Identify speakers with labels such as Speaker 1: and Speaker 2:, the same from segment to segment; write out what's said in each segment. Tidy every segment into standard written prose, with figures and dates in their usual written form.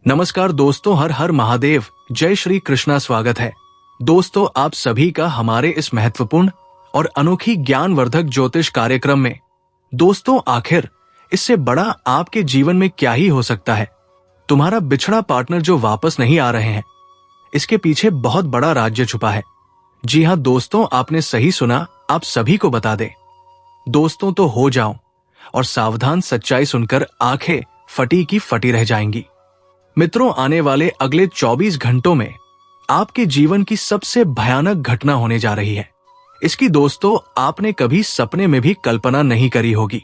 Speaker 1: नमस्कार दोस्तों, हर हर महादेव, जय श्री कृष्णा। स्वागत है दोस्तों आप सभी का हमारे इस महत्वपूर्ण और अनोखी ज्ञानवर्धक ज्योतिष कार्यक्रम में। दोस्तों आखिर इससे बड़ा आपके जीवन में क्या ही हो सकता है। तुम्हारा बिछड़ा पार्टनर जो वापस नहीं आ रहे हैं, इसके पीछे बहुत बड़ा राज्य छुपा है। जी हाँ दोस्तों, आपने सही सुना, आप सभी को बता दें। दोस्तों तो हो जाओ और सावधान, सच्चाई सुनकर आंखें फटी की फटी रह जाएंगी। मित्रों, आने वाले अगले 24 घंटों में आपके जीवन की सबसे भयानक घटना होने जा रही है। इसकी दोस्तों आपने कभी सपने में भी कल्पना नहीं करी होगी।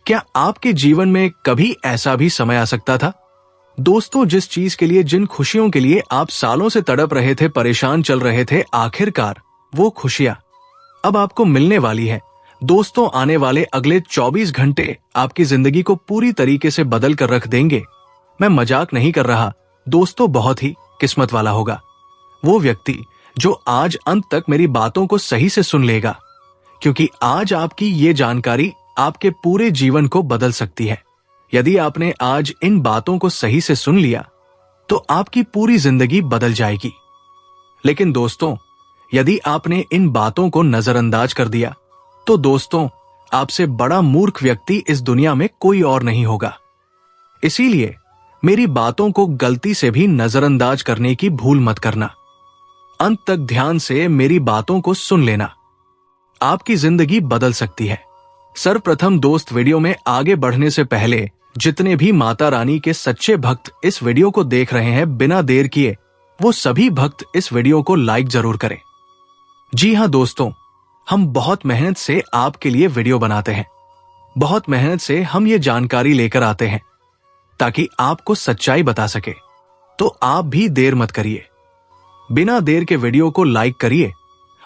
Speaker 1: क्या आपके जीवन में कभी ऐसा भी समय आ सकता था? दोस्तों, जिस चीज के लिए, जिन खुशियों के लिए आप सालों से तड़प रहे थे, परेशान चल रहे थे, आखिरकार वो खुशियां अब आपको मिलने वाली है। दोस्तों, आने वाले अगले 24 घंटे आपकी जिंदगी को पूरी तरीके से बदल कर रख देंगे। मैं मजाक नहीं कर रहा दोस्तों, बहुत ही किस्मत वाला होगा वो व्यक्ति जो आज अंत तक मेरी बातों को सही से सुन लेगा, क्योंकि आज आपकी ये जानकारी आपके पूरे जीवन को बदल सकती है। यदि आपने आज इन बातों को सही से सुन लिया तो आपकी पूरी जिंदगी बदल जाएगी। लेकिन दोस्तों, यदि आपने इन बातों को नजरअंदाज कर दिया तो दोस्तों आपसे बड़ा मूर्ख व्यक्ति इस दुनिया में कोई और नहीं होगा। इसीलिए मेरी बातों को गलती से भी नजरअंदाज करने की भूल मत करना। अंत तक ध्यान से मेरी बातों को सुन लेना, आपकी जिंदगी बदल सकती है। सर्वप्रथम दोस्त, वीडियो में आगे बढ़ने से पहले जितने भी माता रानी के सच्चे भक्त इस वीडियो को देख रहे हैं, बिना देर किए वो सभी भक्त इस वीडियो को लाइक जरूर करें। जी हां दोस्तों, हम बहुत मेहनत से आपके लिए वीडियो बनाते हैं, बहुत मेहनत से हम ये जानकारी लेकर आते हैं ताकि आपको सच्चाई बता सके। तो आप भी देर मत करिए, बिना देर के वीडियो को लाइक करिए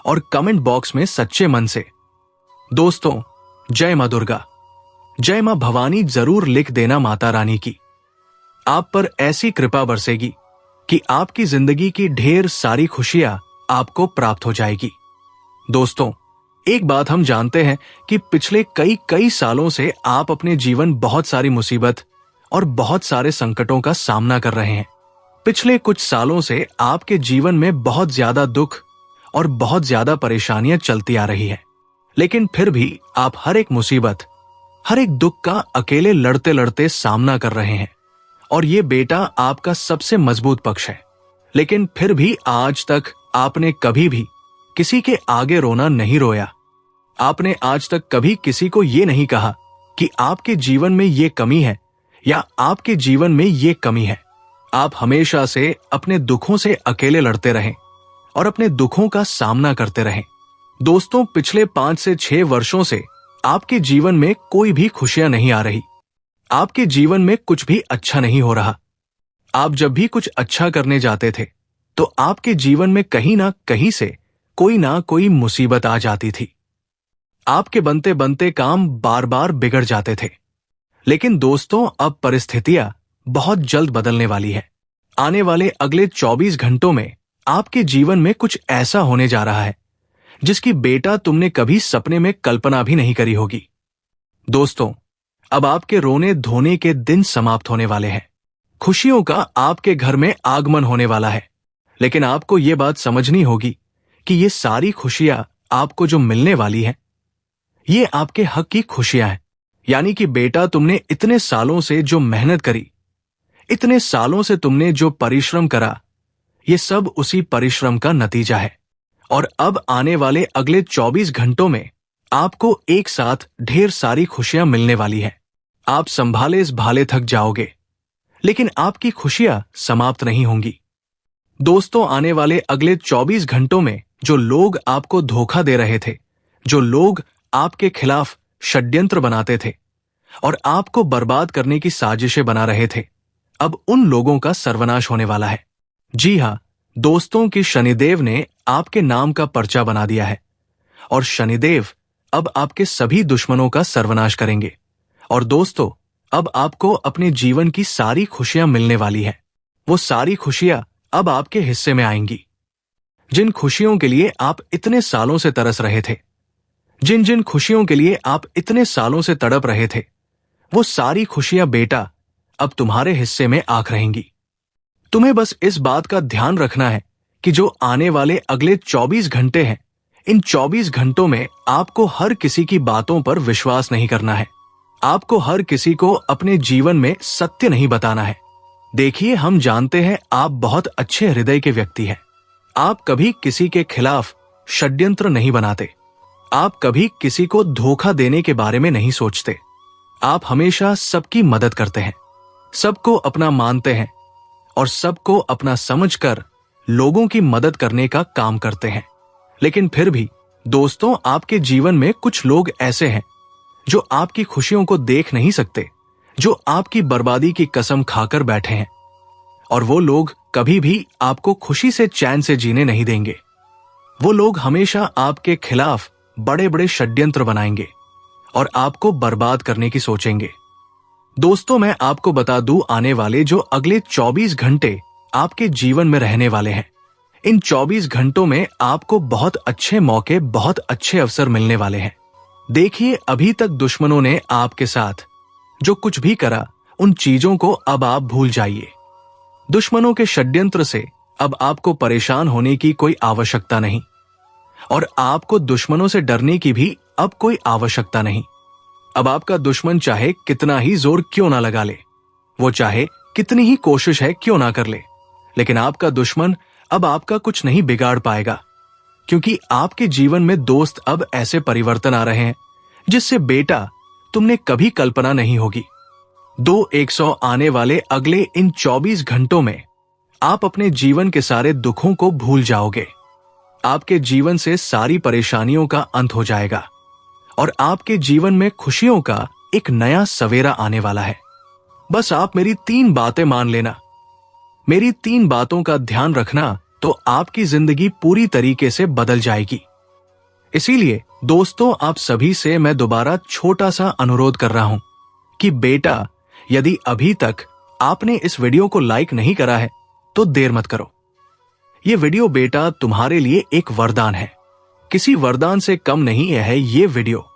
Speaker 1: और कमेंट बॉक्स में सच्चे मन से दोस्तों जय मां दुर्गा, जय मां भवानी जरूर लिख देना। माता रानी की आप पर ऐसी कृपा बरसेगी कि आपकी जिंदगी की ढेर सारी खुशियां आपको प्राप्त हो जाएगी। दोस्तों, एक बात हम जानते हैं कि पिछले कई सालों से आप अपने जीवन बहुत सारी मुसीबत और बहुत सारे संकटों का सामना कर रहे हैं। पिछले कुछ सालों से आपके जीवन में बहुत ज्यादा दुख और बहुत ज्यादा परेशानियां चलती आ रही हैं। लेकिन फिर भी आप हर एक मुसीबत, हर एक दुख का अकेले लड़ते लड़ते सामना कर रहे हैं। और ये बेटा आपका सबसे मजबूत पक्ष है। लेकिन फिर भी आज तक आपने कभी भी किसी के आगे रोना नहीं रोया। आपने आज तक कभी किसी को ये नहीं कहा कि आपके जीवन में ये कमी है या आपके जीवन में ये कमी है। आप हमेशा से अपने दुखों से अकेले लड़ते रहें और अपने दुखों का सामना करते रहें। दोस्तों, पिछले 5 से 6 वर्षों से आपके जीवन में कोई भी खुशियां नहीं आ रही। आपके जीवन में कुछ भी अच्छा नहीं हो रहा। आप जब भी कुछ अच्छा करने जाते थे तो आपके जीवन में कहीं ना कहीं से कोई ना कोई मुसीबत आ जाती थी। आपके बनते बनते काम बार बार बिगड़ जाते थे। लेकिन दोस्तों, अब परिस्थितियां बहुत जल्द बदलने वाली है। आने वाले अगले 24 घंटों में आपके जीवन में कुछ ऐसा होने जा रहा है जिसकी बेटा तुमने कभी सपने में कल्पना भी नहीं करी होगी। दोस्तों, अब आपके रोने धोने के दिन समाप्त होने वाले हैं। खुशियों का आपके घर में आगमन होने वाला है। लेकिन आपको ये बात समझनी होगी कि ये सारी खुशियां आपको जो मिलने वाली है, ये आपके हक की खुशियां हैं। यानी कि बेटा, तुमने इतने सालों से जो मेहनत करी, इतने सालों से तुमने जो परिश्रम करा, ये सब उसी परिश्रम का नतीजा है। और अब आने वाले अगले 24 घंटों में आपको एक साथ ढेर सारी खुशियां मिलने वाली है। आप संभाले इस भाले थक जाओगे, लेकिन आपकी खुशियां समाप्त नहीं होंगी। दोस्तों, आने वाले अगले 24 घंटों में जो लोग आपको धोखा दे रहे थे, जो लोग आपके खिलाफ षड्यंत्र बनाते थे और आपको बर्बाद करने की साजिशें बना रहे थे, अब उन लोगों का सर्वनाश होने वाला है। जी हां दोस्तों, कि शनिदेव ने आपके नाम का पर्चा बना दिया है और शनिदेव अब आपके सभी दुश्मनों का सर्वनाश करेंगे। और दोस्तों, अब आपको अपने जीवन की सारी खुशियां मिलने वाली है। वो सारी खुशियां अब आपके हिस्से में आएंगी। जिन खुशियों के लिए आप इतने सालों से तरस रहे थे, जिन जिन खुशियों के लिए आप इतने सालों से तड़प रहे थे, वो सारी खुशियां बेटा अब तुम्हारे हिस्से में आकर रहेंगी। तुम्हें बस इस बात का ध्यान रखना है कि जो आने वाले अगले 24 घंटे हैं, इन 24 घंटों में आपको हर किसी की बातों पर विश्वास नहीं करना है। आपको हर किसी को अपने जीवन में सत्य नहीं बताना है। देखिए, हम जानते हैं आप बहुत अच्छे हृदय के व्यक्ति हैं। आप कभी किसी के खिलाफ षड्यंत्र नहीं बनाते। आप कभी किसी को धोखा देने के बारे में नहीं सोचते। आप हमेशा सबकी मदद करते हैं, सबको अपना मानते हैं और सबको अपना समझकर लोगों की मदद करने का काम करते हैं। लेकिन फिर भी दोस्तों, आपके जीवन में कुछ लोग ऐसे हैं जो आपकी खुशियों को देख नहीं सकते, जो आपकी बर्बादी की कसम खाकर बैठे हैं। और वो लोग कभी भी आपको खुशी से चैन से जीने नहीं देंगे। वो लोग हमेशा आपके खिलाफ बड़े बड़े षड्यंत्र बनाएंगे और आपको बर्बाद करने की सोचेंगे। दोस्तों, मैं आपको बता दूं, आने वाले जो अगले 24 घंटे आपके जीवन में रहने वाले हैं, इन 24 घंटों में आपको बहुत अच्छे मौके, बहुत अच्छे अवसर मिलने वाले हैं। देखिए, अभी तक दुश्मनों ने आपके साथ जो कुछ भी करा, उन चीजों को अब आप भूल जाइए। दुश्मनों के षड्यंत्र से अब आपको परेशान होने की कोई आवश्यकता नहीं और आपको दुश्मनों से डरने की भी अब कोई आवश्यकता नहीं। अब आपका दुश्मन चाहे कितना ही जोर क्यों ना लगा ले, वो चाहे कितनी ही कोशिश है क्यों ना कर ले, लेकिन आपका दुश्मन अब आपका कुछ नहीं बिगाड़ पाएगा, क्योंकि आपके जीवन में दोस्त अब ऐसे परिवर्तन आ रहे हैं जिससे बेटा तुमने कभी कल्पना नहीं होगी। 2-100 आने वाले अगले इन 24 घंटों में आप अपने जीवन के सारे दुखों को भूल जाओगे। आपके जीवन से सारी परेशानियों का अंत हो जाएगा और आपके जीवन में खुशियों का एक नया सवेरा आने वाला है। बस आप मेरी 3 बातें मान लेना, मेरी 3 बातों का ध्यान रखना, तो आपकी जिंदगी पूरी तरीके से बदल जाएगी। इसीलिए दोस्तों, आप सभी से मैं दोबारा छोटा सा अनुरोध कर रहा हूं कि बेटा, यदि अभी तक आपने इस वीडियो को लाइक नहीं करा है तो देर मत करो। यह वीडियो बेटा तुम्हारे लिए एक वरदान है, किसी वरदान से कम नहीं है ये वीडियो।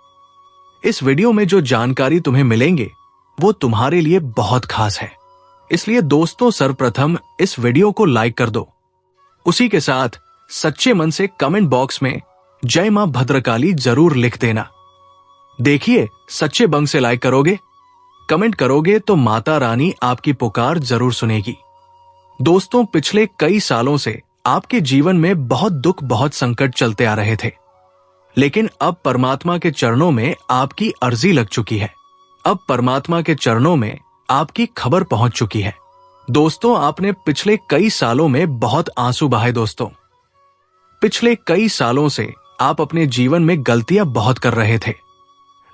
Speaker 1: इस वीडियो में जो जानकारी तुम्हें मिलेंगे वो तुम्हारे लिए बहुत खास है। इसलिए दोस्तों, सर्वप्रथम इस वीडियो को लाइक कर दो। उसी के साथ सच्चे मन से कमेंट बॉक्स में जय मां भद्रकाली जरूर लिख देना। देखिए, सच्चे बंग से लाइक करोगे, कमेंट करोगे तो माता रानी आपकी पुकार जरूर सुनेगी। दोस्तों, पिछले कई सालों से आपके जीवन में बहुत दुख, बहुत संकट चलते आ रहे थे, लेकिन अब परमात्मा के चरणों में आपकी अर्जी लग चुकी है। अब परमात्मा के चरणों में आपकी खबर पहुंच चुकी है। दोस्तों, आपने पिछले कई सालों में बहुत आंसू बहाए। दोस्तों, पिछले कई सालों से आप अपने जीवन में गलतियां बहुत कर रहे थे,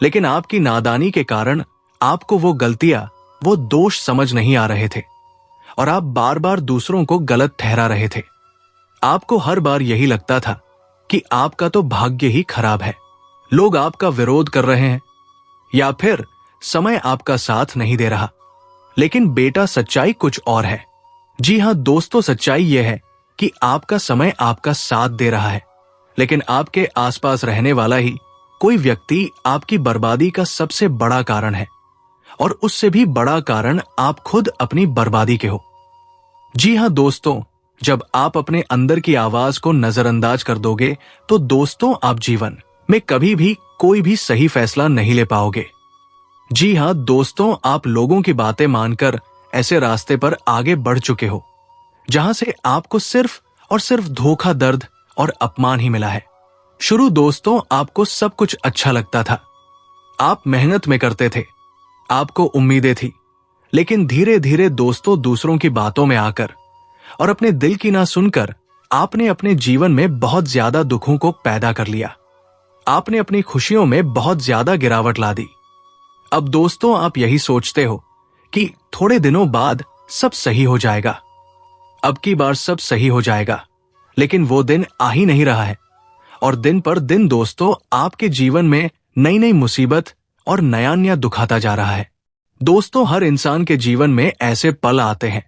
Speaker 1: लेकिन आपकी नादानी के कारण आपको वो गलतियां, वो दोष समझ नहीं आ रहे थे और आप बार बार दूसरों को गलत ठहरा रहे थे। आपको हर बार यही लगता था कि आपका तो भाग्य ही खराब है, लोग आपका विरोध कर रहे हैं या फिर समय आपका साथ नहीं दे रहा। लेकिन बेटा, सच्चाई कुछ और है। जी हां दोस्तों, सच्चाई यह है कि आपका समय आपका साथ दे रहा है, लेकिन आपके आसपास रहने वाला ही कोई व्यक्ति आपकी बर्बादी का सबसे बड़ा कारण है और उससे भी बड़ा कारण आप खुद अपनी बर्बादी के हो। जी हां दोस्तों, जब आप अपने अंदर की आवाज को नजरअंदाज कर दोगे तो दोस्तों, आप जीवन में कभी भी कोई भी सही फैसला नहीं ले पाओगे। जी हां दोस्तों, आप लोगों की बातें मानकर ऐसे रास्ते पर आगे बढ़ चुके हो जहां से आपको सिर्फ और सिर्फ धोखा, दर्द और अपमान ही मिला है। शुरू दोस्तों, आपको सब कुछ अच्छा लगता था, आप मेहनत में करते थे, आपको उम्मीदें थी, लेकिन धीरे धीरे दोस्तों, दूसरों की बातों में आकर और अपने दिल की ना सुनकर आपने अपने जीवन में बहुत ज्यादा दुखों को पैदा कर लिया। आपने अपनी खुशियों में बहुत ज्यादा गिरावट ला दी। अब दोस्तों, आप यही सोचते हो कि थोड़े दिनों बाद सब सही हो जाएगा, अब की बार सब सही हो जाएगा, लेकिन वो दिन आ ही नहीं रहा है और दिन पर दिन दोस्तों, आपके जीवन में नई नई मुसीबत और नया नया दुख आता जा रहा है। दोस्तों, हर इंसान के जीवन में ऐसे पल आते हैं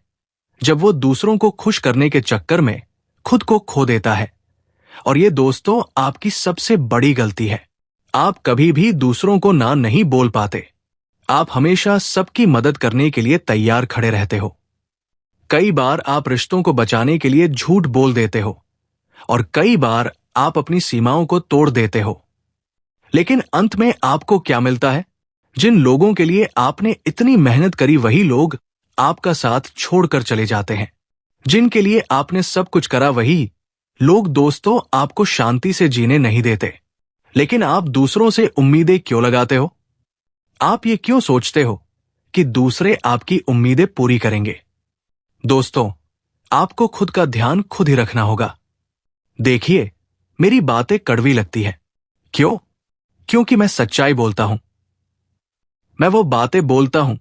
Speaker 1: जब वो दूसरों को खुश करने के चक्कर में खुद को खो देता है और ये दोस्तों, आपकी सबसे बड़ी गलती है। आप कभी भी दूसरों को ना नहीं बोल पाते। आप हमेशा सबकी मदद करने के लिए तैयार खड़े रहते हो। कई बार आप रिश्तों को बचाने के लिए झूठ बोल देते हो और कई बार आप अपनी सीमाओं को तोड़ देते हो। लेकिन अंत में आपको क्या मिलता है? जिन लोगों के लिए आपने इतनी मेहनत करी वही लोग आपका साथ छोड़कर चले जाते हैं। जिनके लिए आपने सब कुछ करा वही लोग दोस्तों आपको शांति से जीने नहीं देते। लेकिन आप दूसरों से उम्मीदें क्यों लगाते हो? आप ये क्यों सोचते हो कि दूसरे आपकी उम्मीदें पूरी करेंगे? दोस्तों, आपको खुद का ध्यान खुद ही रखना होगा। देखिए, मेरी बातें कड़वी लगती है। क्यों? क्योंकि मैं सच्चाई बोलता हूं। मैं वो बातें बोलता हूं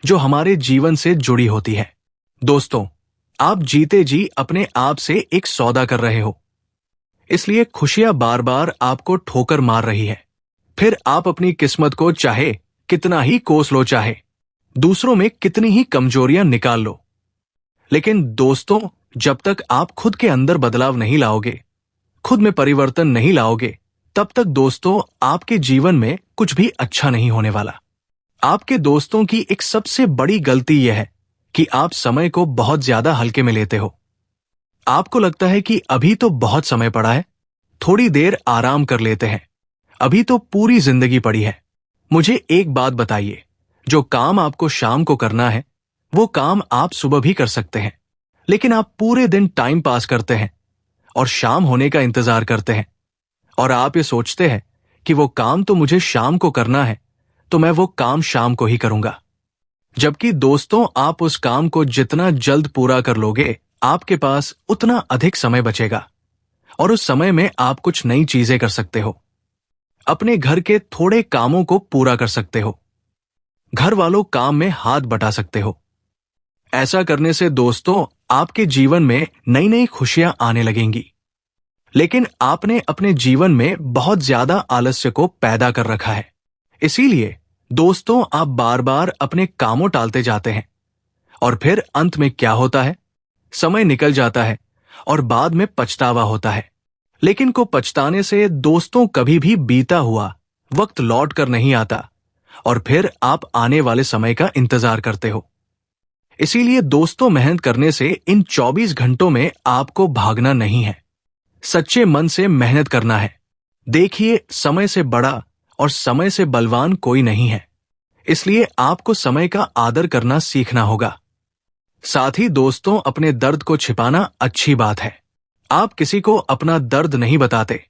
Speaker 1: जो हमारे जीवन से जुड़ी होती है। दोस्तों, आप जीते जी अपने आप से एक सौदा कर रहे हो, इसलिए खुशियां बार बार आपको ठोकर मार रही है। फिर आप अपनी किस्मत को चाहे कितना ही कोस लो, चाहे दूसरों में कितनी ही कमजोरियां निकाल लो, लेकिन दोस्तों, जब तक आप खुद के अंदर बदलाव नहीं लाओगे, खुद में परिवर्तन नहीं लाओगे, तब तक दोस्तों आपके जीवन में कुछ भी अच्छा नहीं होने वाला। आपके दोस्तों की एक सबसे बड़ी गलती यह है कि आप समय को बहुत ज्यादा हल्के में लेते हो। आपको लगता है कि अभी तो बहुत समय पड़ा है, थोड़ी देर आराम कर लेते हैं, अभी तो पूरी जिंदगी पड़ी है। मुझे एक बात बताइए, जो काम आपको शाम को करना है वो काम आप सुबह भी कर सकते हैं, लेकिन आप पूरे दिन टाइम पास करते हैं और शाम होने का इंतजार करते हैं और आप ये सोचते हैं कि वो काम तो मुझे शाम को करना है, तो मैं वो काम शाम को ही करूंगा। जबकि दोस्तों, आप उस काम को जितना जल्द पूरा कर लोगे, आपके पास उतना अधिक समय बचेगा और उस समय में आप कुछ नई चीजें कर सकते हो। अपने घर के थोड़े कामों को पूरा कर सकते हो, घर वालों काम में हाथ बटा सकते हो। ऐसा करने से दोस्तों आपके जीवन में नई नई खुशियां आने लगेंगी। लेकिन आपने अपने जीवन में बहुत ज्यादा आलस्य को पैदा कर रखा है, इसीलिए दोस्तों आप बार बार अपने कामों टालते जाते हैं और फिर अंत में क्या होता है? समय निकल जाता है और बाद में पछतावा होता है। लेकिन को पछताने से दोस्तों कभी भी बीता हुआ वक्त लौट कर नहीं आता और फिर आप आने वाले समय का इंतजार करते हो। इसीलिए दोस्तों, मेहनत करने से इन 24 घंटों में आपको भागना नहीं है, सच्चे मन से मेहनत करना है। देखिए, समय से बड़ा और समय से बलवान कोई नहीं है, इसलिए आपको समय का आदर करना सीखना होगा। साथ ही दोस्तों, अपने दर्द को छिपाना अच्छी बात है। आप किसी को अपना दर्द नहीं बताते,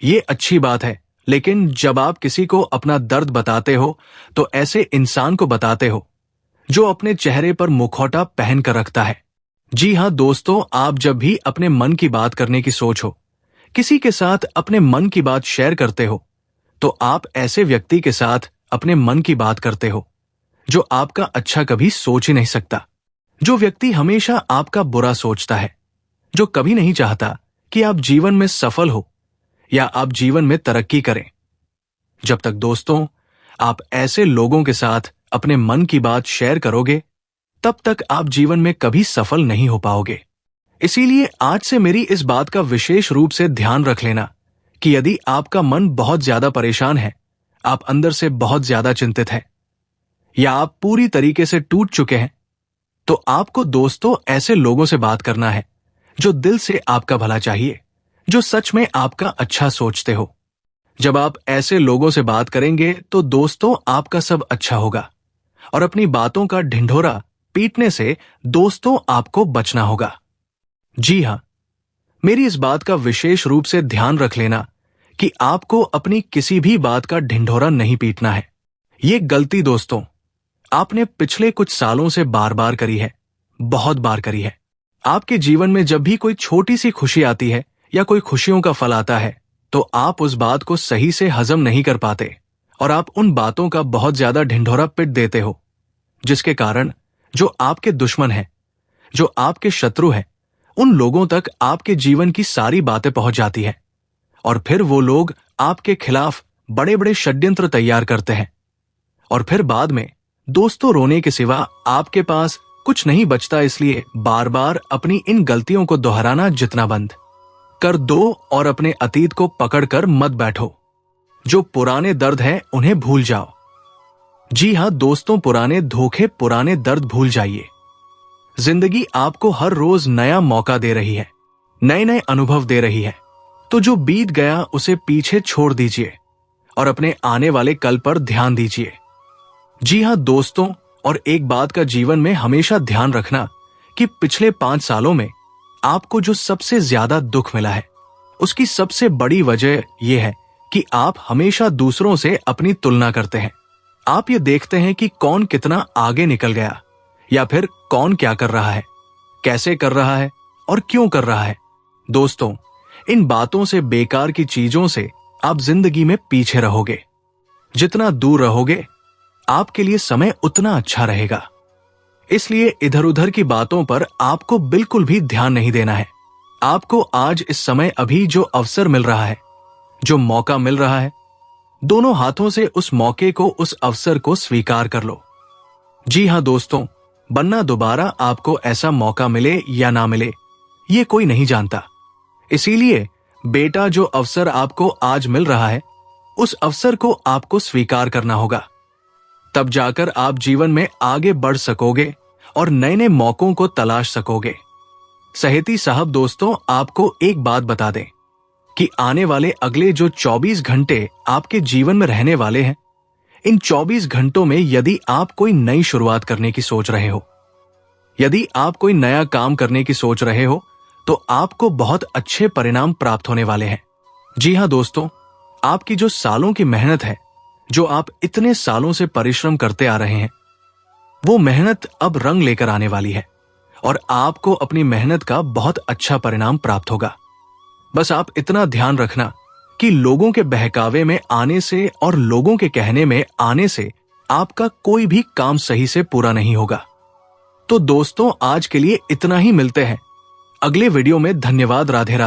Speaker 1: ये अच्छी बात है, लेकिन जब आप किसी को अपना दर्द बताते हो तो ऐसे इंसान को बताते हो जो अपने चेहरे पर मुखौटा पहन कर रखता है। जी हां दोस्तों, आप जब भी अपने मन की बात करने की सोच हो, किसी के साथ अपने मन की बात शेयर करते हो, तो आप ऐसे व्यक्ति के साथ अपने मन की बात करते हो जो आपका अच्छा कभी सोच ही नहीं सकता, जो व्यक्ति हमेशा आपका बुरा सोचता है, जो कभी नहीं चाहता कि आप जीवन में सफल हो या आप जीवन में तरक्की करें। जब तक दोस्तों आप ऐसे लोगों के साथ अपने मन की बात शेयर करोगे, तब तक आप जीवन में कभी सफल नहीं हो पाओगे। इसीलिए आज से मेरी इस बात का विशेष रूप से ध्यान रख लेना कि यदि आपका मन बहुत ज्यादा परेशान है, आप अंदर से बहुत ज्यादा चिंतित हैं, या आप पूरी तरीके से टूट चुके हैं, तो आपको दोस्तों ऐसे लोगों से बात करना है जो दिल से आपका भला चाहिए, जो सच में आपका अच्छा सोचते हो। जब आप ऐसे लोगों से बात करेंगे तो दोस्तों आपका सब अच्छा होगा और अपनी बातों का ढिंढोरा पीटने से दोस्तों आपको बचना होगा। जी हां, मेरी इस बात का विशेष रूप से ध्यान रख लेना कि आपको अपनी किसी भी बात का ढिंढोरा नहीं पीटना है। ये गलती दोस्तों आपने पिछले कुछ सालों से बार बार करी है, बहुत बार करी है। आपके जीवन में जब भी कोई छोटी सी खुशी आती है या कोई खुशियों का फल आता है, तो आप उस बात को सही से हजम नहीं कर पाते और आप उन बातों का बहुत ज्यादा ढिंढोरा पीट देते हो, जिसके कारण जो आपके दुश्मन हैं, जो आपके शत्रु हैं, उन लोगों तक आपके जीवन की सारी बातें पहुंच जाती हैं और फिर वो लोग आपके खिलाफ बड़े बड़े षड्यंत्र तैयार करते हैं और फिर बाद में दोस्तों रोने के सिवा आपके पास कुछ नहीं बचता। इसलिए बार बार अपनी इन गलतियों को दोहराना जितना बंद कर दो और अपने अतीत को पकड़कर मत बैठो। जो पुराने दर्द हैं उन्हें भूल जाओ। जी हां दोस्तों, पुराने धोखे, पुराने दर्द भूल जाइए। जिंदगी आपको हर रोज नया मौका दे रही है, नए नए अनुभव दे रही है। तो जो बीत गया उसे पीछे छोड़ दीजिए और अपने आने वाले कल पर ध्यान दीजिए। जी हाँ दोस्तों, और एक बात का जीवन में हमेशा ध्यान रखना कि पिछले 5 सालों में आपको जो सबसे ज्यादा दुख मिला है, उसकी सबसे बड़ी वजह यह है कि आप हमेशा दूसरों से अपनी तुलना करते हैं। आप ये देखते हैं कि कौन कितना आगे निकल गया, या फिर कौन क्या कर रहा है, कैसे कर रहा है और क्यों कर रहा है। दोस्तों, इन बातों से, बेकार की चीजों से आप जिंदगी में पीछे रहोगे। जितना दूर रहोगे, आपके लिए समय उतना अच्छा रहेगा। इसलिए इधर उधर की बातों पर आपको बिल्कुल भी ध्यान नहीं देना है। आपको आज इस समय अभी जो अवसर मिल रहा है, जो मौका मिल रहा है, दोनों हाथों से उस मौके को, उस अवसर को स्वीकार कर लो। जी हां दोस्तों, बनना दोबारा आपको ऐसा मौका मिले या ना मिले, ये कोई नहीं जानता। इसीलिए बेटा, जो अवसर आपको आज मिल रहा है, उस अवसर को आपको स्वीकार करना होगा। तब जाकर आप जीवन में आगे बढ़ सकोगे और नए नए मौकों को तलाश सकोगे। सहेती साहब, दोस्तों, आपको एक बात बता दें कि आने वाले अगले जो 24 घंटे आपके जीवन में रहने वाले हैं, इन 24 घंटों में यदि आप कोई नई शुरुआत करने की सोच रहे हो, यदि आप कोई नया काम करने की सोच रहे हो, तो आपको बहुत अच्छे परिणाम प्राप्त होने वाले हैं। जी हां दोस्तों, आपकी जो सालों की मेहनत है, जो आप इतने सालों से परिश्रम करते आ रहे हैं, वो मेहनत अब रंग लेकर आने वाली है और आपको अपनी मेहनत का बहुत अच्छा परिणाम प्राप्त होगा। बस आप इतना ध्यान रखना कि लोगों के बहकावे में आने से और लोगों के कहने में आने से आपका कोई भी काम सही से पूरा नहीं होगा। तो दोस्तों, आज के लिए इतना ही। मिलते हैं अगले वीडियो में। धन्यवाद। राधे राधे।